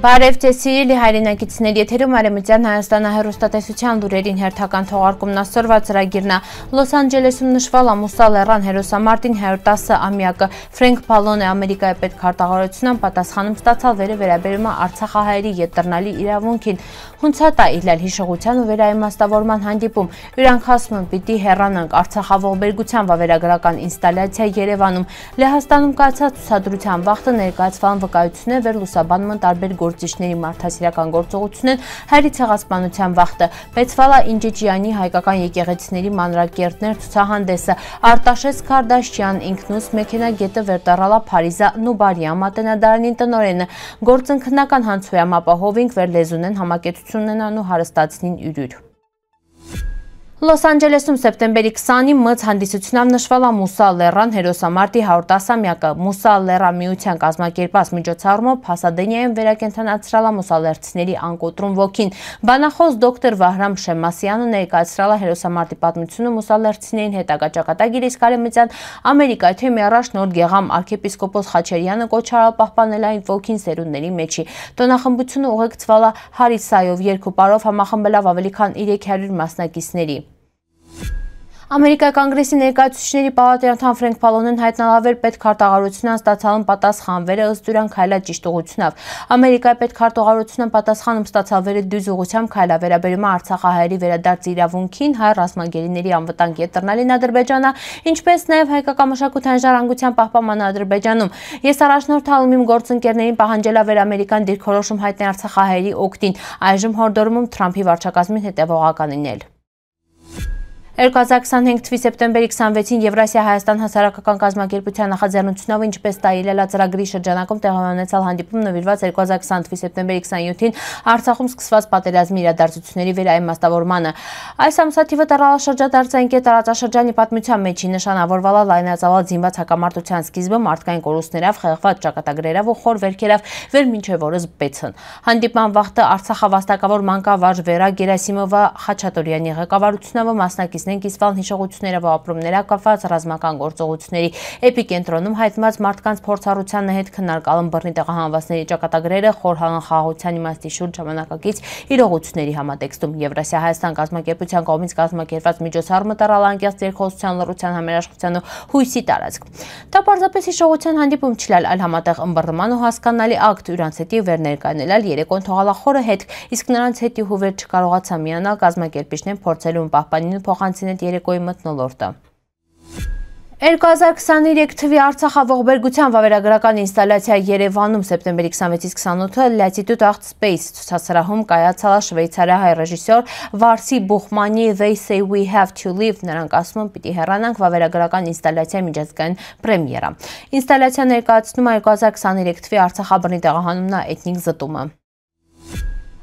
Բարև ձեզ սիրելի հայրենակիցներ, եթերում Արևմտյան Հայաստանը հեռուստատեսության լուրերին հերթական թողարկումն ասորվա ծրագիրն է։ Լոս Անջելեսում նշվել ամուսա լեռան հերոսամարտին 110-ամյակը Ֆրենկ Փալոնե Ամերիկայի պետքարտուղարությունն պատասխանում ստացալ վերաբերում է Արցախահայերի ետրնալի իրավունքին։ Հունցատա իլել հիշողության ու վերաիմաստավորման հանդիպում իրանք ասում են պիտի հեռանանք Արցախավողբերգության վավերագրական ինստալյացիա Երևանում։ Լեհաստանում կայացած ցուցադրության վաղը ներկայացվան վկայություններ վեր լուսաբանման տարբեր գործիչների մարդասիրական գործողությունն հայերի ցեղասպանության վաղը Պետվալա Ինջիջյանի հայկական եկեղեցիների մանրակերտներ ցուցահանդեսը Արտաշես Քարդաշյան ինքնուս մեքենագետը վերտարալա Փարիզա Նուբարիա մատենադարանին տնօրենը գործընկնական հանցույամ ապահովինք վեր լեզունեն համակեցությունն անու հարստացնին յուրյուր Լոս Անջելեսում սեպտեմբերի 20-ի մց հանդիսությունով նշվել է Մուսա լեռան հերոսամարտի 110-ամյակը։ Մուսա լեռան միության կազմակերպած միջոցառումով Փասադենիայում վերակենդանացրել է մուսալերցիների անկոտրում ոգին։ Բանախոս դոկտոր Վահրամ Շեմասյանը ներկայացրել է հերոսամարտի պատմությունը մուսալերցիներին հետագա ճակատագիր իսկ Արևմտյան Ամերիկայի թեմի առաջնորդ Գեղամ arczepiskopos Խաչարյանը կոչարալ պահպանել այն ոգին սերունդների մեջի։ Տոնախմբությունը ուղեկցվել է Հարիսայով երկու պարով համախմբելով ավելի քան 300 մասնակիցների։ Ամերիկայի կոնգրեսի ներկայացուցիչների պալատի անդամ Ֆրենկ Փալոնեն հայտնաբերել պետքարտուղարությունն ստացալն պատասխանվերը ըստ դրան քայլա ճիշտ ուղղությունով։ Ամերիկայի պետքարտուղարությունն պատասխանում ստացալ վերը դույզ ուղղությամբ քայլա վերաբերում է Արցախահայերի վերադարձ իրավունքին, հայ ռազմագերիների անվտանգ ետրնալին Ադրբեջանը, ինչպես նաև հայկական մշակութային ժառանգության պահպանման Ադրբեջանում։ Ես առաջնորդալում իմ գործընկերներին պահանջելա վեր ամերիկան դիրքորոշում հայտնել Արցախահայերի օգտին, այժմ հորդորում Թրամփի վարչակազմին հետևողական լինել։ 2025 թվականի սեպտեմբերի 26-ին Եվրասիա-Հայաստան հասարակական կազմակերպության նախաձեռնությունով ինչպես տայիլելա ծրագրի շրջանակում տեղի ունեցալ հանդիպում նվիրված 2020 թվականի սեպտեմբերի 27-ին Արցախում սկսված պատերազմի իրադարձությունների վերաիմաստավորմանը։ Այս ամսաթիվը տարածաշրջադարձային կետ տարածաշրջանի պատմության մեջի նշանավորվալա լայնածավալ զինված հակամարտության սկիզբը մարդկային կորուստներով, խեղված ճակատագրերով ու խոր վերքերով վեր մինչև օրս բեցն։ Հանդիպման վաղը Արցախավաստակավոր մանկավարժ Վերա Գերասիմովա Խաչատուրյանի ղեկավարությունով մասնակիցներ կիսվան հիշողություններով ու ապրումներով կապված ռազմական գործողությունների էպիկենտրոնում հայտնված մարդկանց փորձառության հետ քննարկալն բռնի տեղահանվածների ճակատագրերը խոր խաղաղության իմաստի շուրջ ժամանակակից իրողությունների համատեքստում Եվրասիա-Հայաստան կազմակերպության կողմից կազմակերպված միջոցառումը տարալ անկեղծ երկխոսության լռության համերաշխության ու հույսի տարածք։ Դա պարզապես հիշողության հանդիպում չլալ, այլ համատեղ ըմբռնման ու հասկանալի ակտ իրանց հետի վեր ներկայանել երեկոն թողալա խորը հետք, իսկ նրանց հետի հուվեր չկարողացան միանալ կազմակերպիչներն փորձելու փոխանցին այդ երեկոյի մթնոլորտը։ 2023 թվականի Արցախավողբերգության վավերագրական ինստալյացիա Երևանում սեպտեմբերի 26-ից 28-ը Latitude Art Space ցուցասրահում կայացալ շվեյցարիահայ ռեժիսոր Վարսի Բուխմանի They Say We Have to Live նրանք ասում են պիտի հեռանանք վավերագրական ինստալյացիա միջազգային պրեմիերա։ Ինստալյացիան ներկայացնում է 2023 թվականի Արցախաբռնի տեղահանումն էթնիկ զտումը։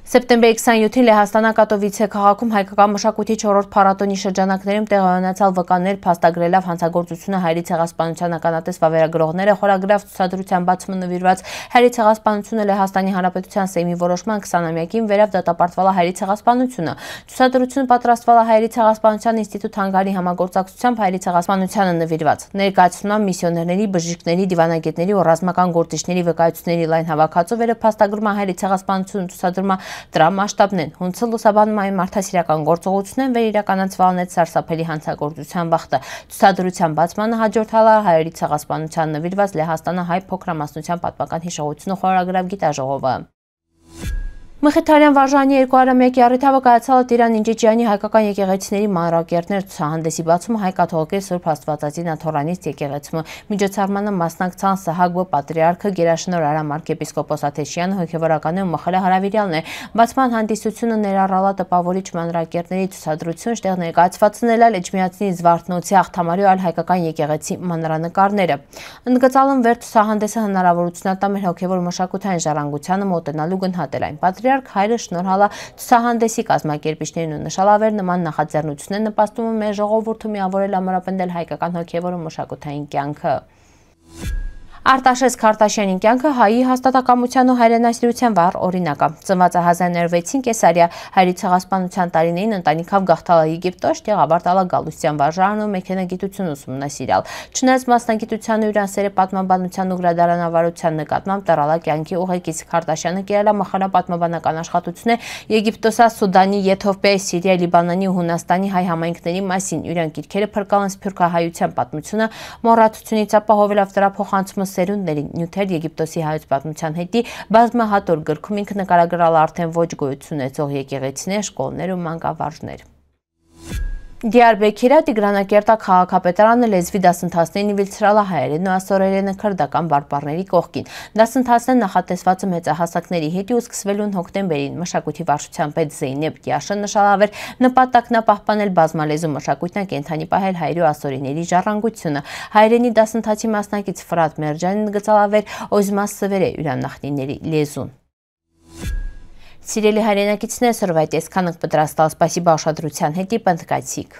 Սեպտեմբերի 27-ին Լեհաստանը Կատովիցե քաղաքում հայկական մշակույթի 4-րդ փառատոնի շրջանակներում տեղի ունեցալ վկաներ փաստագրելով հանցագործությունը հայերի ցեղասպանության ականատես վավերագրողները խորագրավ ցուցադրության բացումը նվիրված հայերի ցեղասպանությունը Լեհաստանի Հանրապետության Սեյմի որոշման 20-ամյակին վերավ դատապարտվալա հայերի ցեղասպանությունը։ Ցուցադրությունը պատրաստվել է հայերի ցեղասպանության ինստիտուտ Հանգարի համագործակցությամբ հայերի ցեղասպանությանը նվիրված։ Ներկայացնում միսիոներների, բժիշկների, դիվանագետների ու ռազմական գործիչների վկայությունների լայն հավաքածու վերը փաստագրում հայերի ցեղասպանությունը ցուցադրում դրա մասշտաբն են հունցը լուսաբանում այն մարդասիրական գործողությունն վեր իրականացվալն այդ սարսափելի հանցագործության վաղը ցուցադրության բացմանը հաջորդալա հայերի ցեղասպանության նվիրված Լեհաստանը հայ փոքրամասնության պատմական հիշողություն խորագրավ գիտաժողովը։ Մխիթարյան վարժանի 200-ամյակի առիթավը կայացալ է Տիրան Ինջիջյանի հայկական եկեղեցիների մանրակերտներ ցուցահանդեսի բացումը հայ կաթողիկե Սուրբ Աստվածածին Աթորանից եկեղեցումը միջոցառմանը մասնակցան ՍՀԳ պատրիարքը Գերաշնորհ Արամ arczepiskopos Աթեշյանը հոգևորականն ու Մխիթար Հարավիրյանն է բացման հանդիսությունը ներառալա տպավորիչ մանրակերտների ցուցադրություն շտեղ ներկայացվածն էլ Էջմիածնի Զվարթնոցի Աղթամարի այլ հայկական եկեղեցի մանրանկարները ընդգծալն վեր ցուցահանդեսը հնարավորություն տա մեր հոգևոր մշակութային ժառանգությանը մոտենալու գնահատել այն Պատրիարք հայրը շնորհալա ցուցահանդեսի կազմակերպիչներին ու նշալավեր նման նախաձեռնություններ նպաստում են մեր ժողովուրդը միավորել ամրապնդել հայկական հոգևոր ու մշակութային կյանքը։ Արտաշես Քարտաշյանի կյանքը հայի հաստատակամության ու հայրենասիրության վառ օրինակ է։ Ծնված է 1906-ին Կեսարիա, հայրի ցեղասպանության տարիներին ընտանիքով գաղթալ է Եգիպտոս, տեղաբարտալ է Գալուստյան վարժարան ու մեքենագիտություն ուսումնասիրալ։ Չնայած մասնագիտության ու յուրանսերը պատմաբանության ու գրադարանավարության նկատմամբ տրալ է կյանքի ուղեկից, Քարտաշյանը կերել է մխանապատմաբանական աշխատություններ Եգիպտոսի, Սուդանի, Եթովպիայի, Սիրիայի, Լիբանանի ու Հունաստանի հայ համայնքների մասին։ Յուրան գիրքերը փրկալ են սփյուռքահայության պատմությունը, մոռացությունից ապահովելով դրա փոխանցումը սերունդներին։ Նյութեր Եգիպտոսի հայոց պատմության հետի բազմահատոր գրքում ինքը նկարագրալ արդեն ոչ գոյություն ունեցող եկեղեցիներ, շկոլներ ու մանկավարժներ։ Դիարբեքիրա Տիգրանակերտա քաղաքապետարանը լեզվի դասընթացներին նվիրեցրել է հայերեն ու ասորերենը քրդական բարբառների կողքին։ Դասընթացները նախատեսված է մեծահասակների հետ ու սկսվելու են հոկտեմբերին։ Մշակույթի վարչության պետ Զեյնեբ Գիաշը նշել էր նպատակն է պահպանել բազմալեզու մշակույթն կենդանի պահել հայերի ու ասորիների ժառանգությունը։ Հայերենի դասընթացի մասնակից Ֆրատ Մերջանին գծալավեր Օզմաս Սվերե յուրանախնիների լեզուն։ Սիրելի հայրենակիցներ, սրվայտ այսքանը պատրաստալ, սպասիբա ուշադրության հետի պնդկացիք։